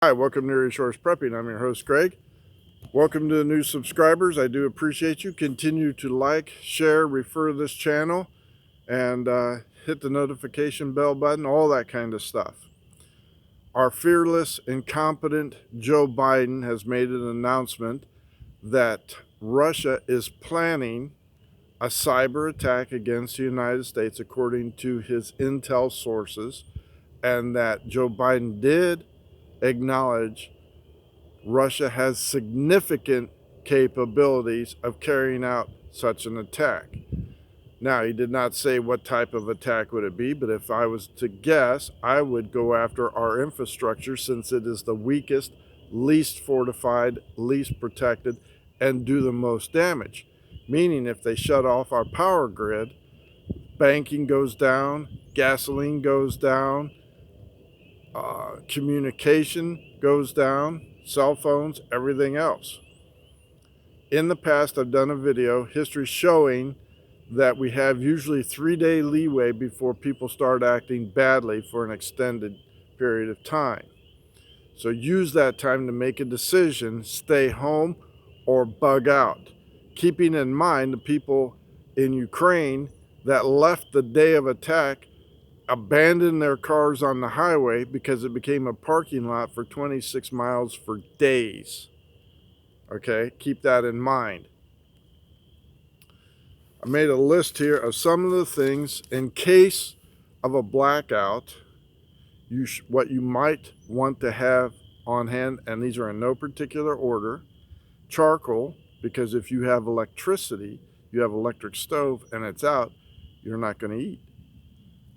Hi, welcome to Resource Prepping. I'm your host, Greg. Welcome to the new subscribers. I do appreciate you. Continue to like, share, refer to this channel, and hit the notification bell button, all that kind of stuff. Our fearless, incompetent Joe Biden has made an announcement that Russia is planning a cyber attack against the United States, according to his intel sources, and that Joe Biden did acknowledge Russia has significant capabilities of carrying out such an attack. Now, he did not say what type of attack would it be, but if I was to guess, I would go after our infrastructure, since it is the weakest, least fortified, least protected, and do the most damage. Meaning, if they shut off our power grid, banking goes down, gasoline goes down, communication goes down, cell phones, everything else. In the past, I've done a video, history showing that we have usually 3-day leeway before people start acting badly for an extended period of time. So use that time to make a decision, stay home or bug out. Keeping in mind the people in Ukraine that left the day of attack abandoned their cars on the highway because it became a parking lot for 26 miles for days. Okay, keep that in mind. I made a list here of some of the things in case of a blackout, what you might want to have on hand, and these are in no particular order. Charcoal, because if you have electricity, you have electric stove and it's out, you're not going to eat.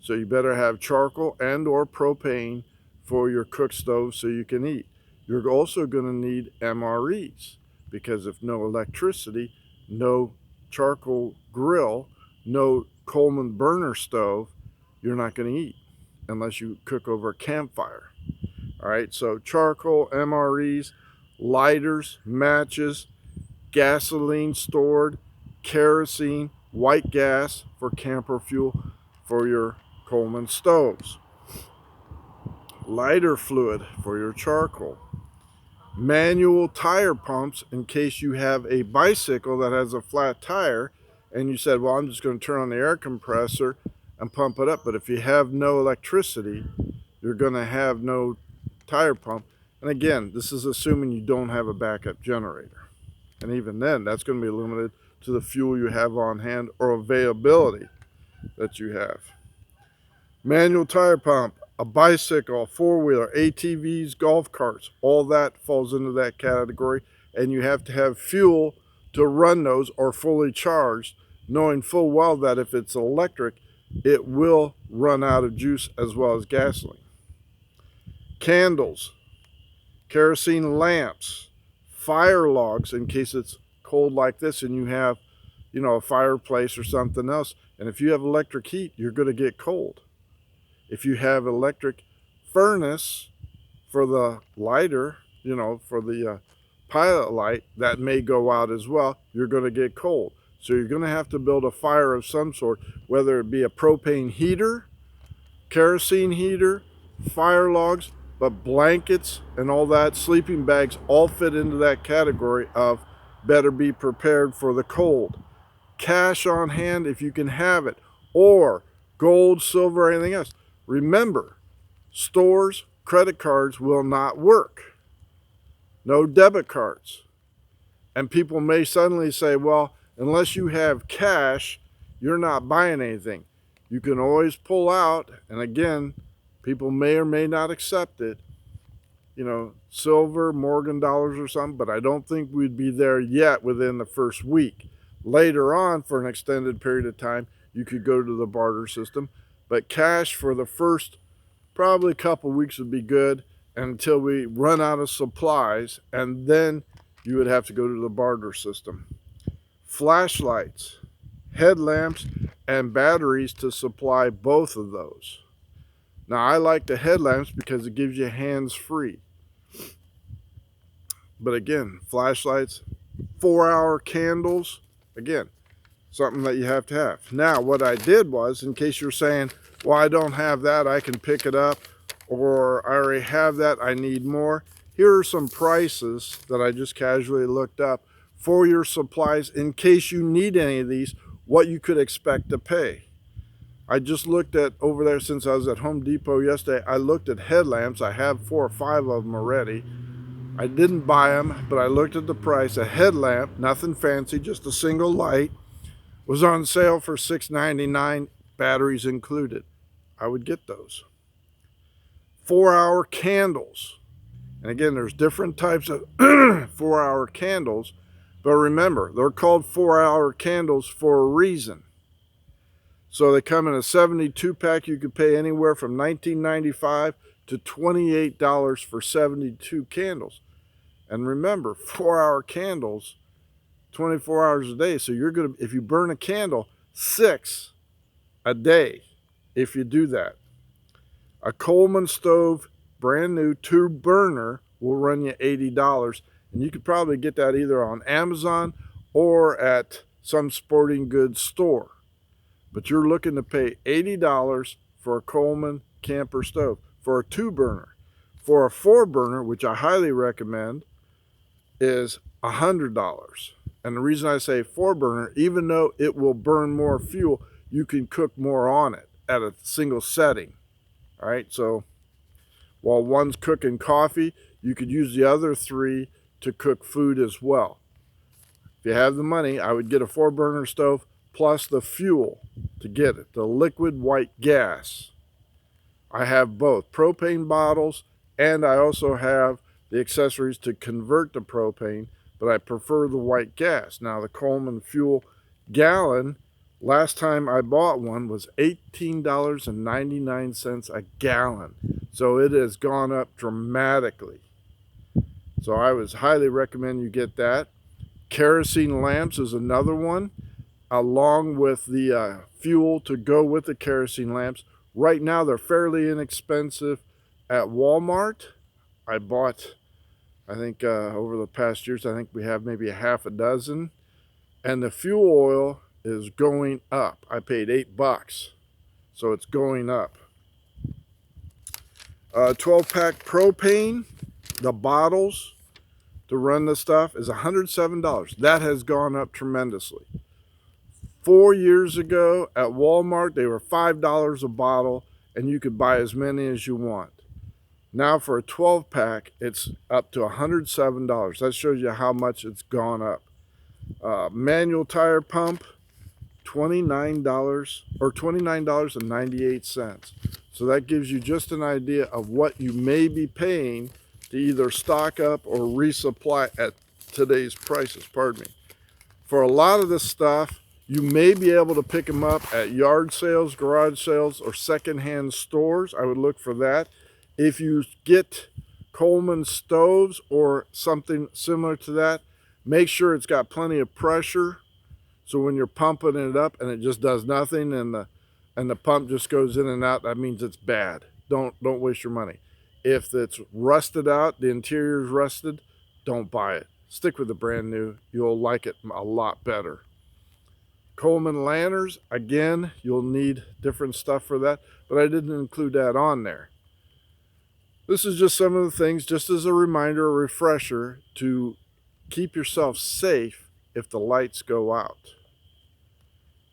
So you better have charcoal and or propane for your cook stove so you can eat. You're also going to need MREs, because if no electricity, no charcoal grill, no Coleman burner stove, you're not going to eat unless you cook over a campfire. All right, so charcoal, MREs, lighters, matches, gasoline stored, kerosene, white gas for camper fuel for your Coleman stoves, lighter fluid for your charcoal, manual tire pumps in case you have a bicycle that has a flat tire and you said, well, I'm just going to turn on the air compressor and pump it up. But if you have no electricity, you're going to have no tire pump. And again, this is assuming you don't have a backup generator. And even then, that's going to be limited to the fuel you have on hand or availability that you have. Manual tire pump, a bicycle, a four-wheeler, ATVs, golf carts, all that falls into that category. And you have to have fuel to run those or fully charged, knowing full well that if it's electric, it will run out of juice as well as gasoline. Candles, kerosene lamps, fire logs in case it's cold like this and you have, a fireplace or something else. And if you have electric heat, you're going to get cold. If you have electric furnace for the lighter, for the pilot light, that may go out as well. You're going to get cold. So you're going to have to build a fire of some sort, whether it be a propane heater, kerosene heater, fire logs, but blankets and all that, sleeping bags, all fit into that category of better be prepared for the cold. Cash on hand if you can have it, or gold, silver, anything else. Remember, stores, credit cards will not work. No debit cards. And people may suddenly say, well, unless you have cash, you're not buying anything. You can always pull out, and again, people may or may not accept it, silver, Morgan dollars or something, but I don't think we'd be there yet within the first week. Later on, for an extended period of time, you could go to the barter system, but cash for the first probably couple weeks would be good until we run out of supplies, and then you would have to go to the barter system. Flashlights, headlamps, and batteries to supply both of those. Now, I like the headlamps because it gives you hands free. But again, flashlights, 4-hour candles, again, something that you have to have. Now, what I did was, in case you're saying, well, I don't have that, I can pick it up, or I already have that, I need more. Here are some prices that I just casually looked up for your supplies in case you need any of these, what you could expect to pay. I just looked at over there since I was at Home Depot yesterday. I looked at headlamps. I have 4 or 5 of them already. I didn't buy them, but I looked at the price. A headlamp, nothing fancy, just a single light, was on sale for $6.99, batteries included. I would get those. 4-hour candles. And again, there's different types of 4-hour candles, but remember, they're called 4-hour candles for a reason. So they come in a 72 pack. You could pay anywhere from $19.95 to $28 for 72 candles. And remember, 4-hour candles, 24 hours a day. So you're going to, if you burn a candle, 6 a day if you do that. A Coleman stove, brand new 2-burner, will run you $80. And you could probably get that either on Amazon or at some sporting goods store. But you're looking to pay $80 for a Coleman camper stove for a 2-burner. For a 4-burner, which I highly recommend, is $100. And the reason I say 4-burner, even though it will burn more fuel, you can cook more on it at a single setting. All right, so while one's cooking coffee, you could use the other 3 to cook food as well. If you have the money, I would get a 4-burner stove plus the fuel to get it, the liquid white gas. I have both propane bottles, and I also have the accessories to convert to propane, but I prefer the white gas. Now the Coleman fuel gallon, last time I bought one, was $18.99 a gallon. So it has gone up dramatically. So I would highly recommend you get that. Kerosene lamps is another one, along with the fuel to go with the kerosene lamps. Right now they're fairly inexpensive at Walmart. I bought, I think over the past years, I think we have maybe a half a dozen. And the fuel oil is going up. I paid $8, so it's going up. 12-pack propane, the bottles to run the stuff, is $107. That has gone up tremendously. 4 years ago at Walmart, they were $5 a bottle, and you could buy as many as you want. Now for a 12-pack, it's up to $107. That shows you how much it's gone up. Manual tire pump, $29 or $29.98. So that gives you just an idea of what you may be paying to either stock up or resupply at today's prices, pardon me. For a lot of this stuff, you may be able to pick them up at yard sales, garage sales, or secondhand stores. I would look for that. If you get Coleman stoves or something similar to that, make sure it's got plenty of pressure. So when you're pumping it up and it just does nothing and the pump just goes in and out, that means it's bad. Don't waste your money. If it's rusted out, the interior is rusted, don't buy it. Stick with the brand new. You'll like it a lot better. Coleman lanterns, again, you'll need different stuff for that, but I didn't include that on there. This is just some of the things, just as a reminder, a refresher, to keep yourself safe if the lights go out.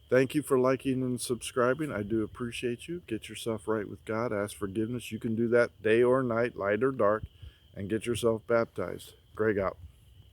Thank you for liking and subscribing. I do appreciate you. Get yourself right with God. Ask forgiveness. You can do that day or night, light or dark, and get yourself baptized. Greg out.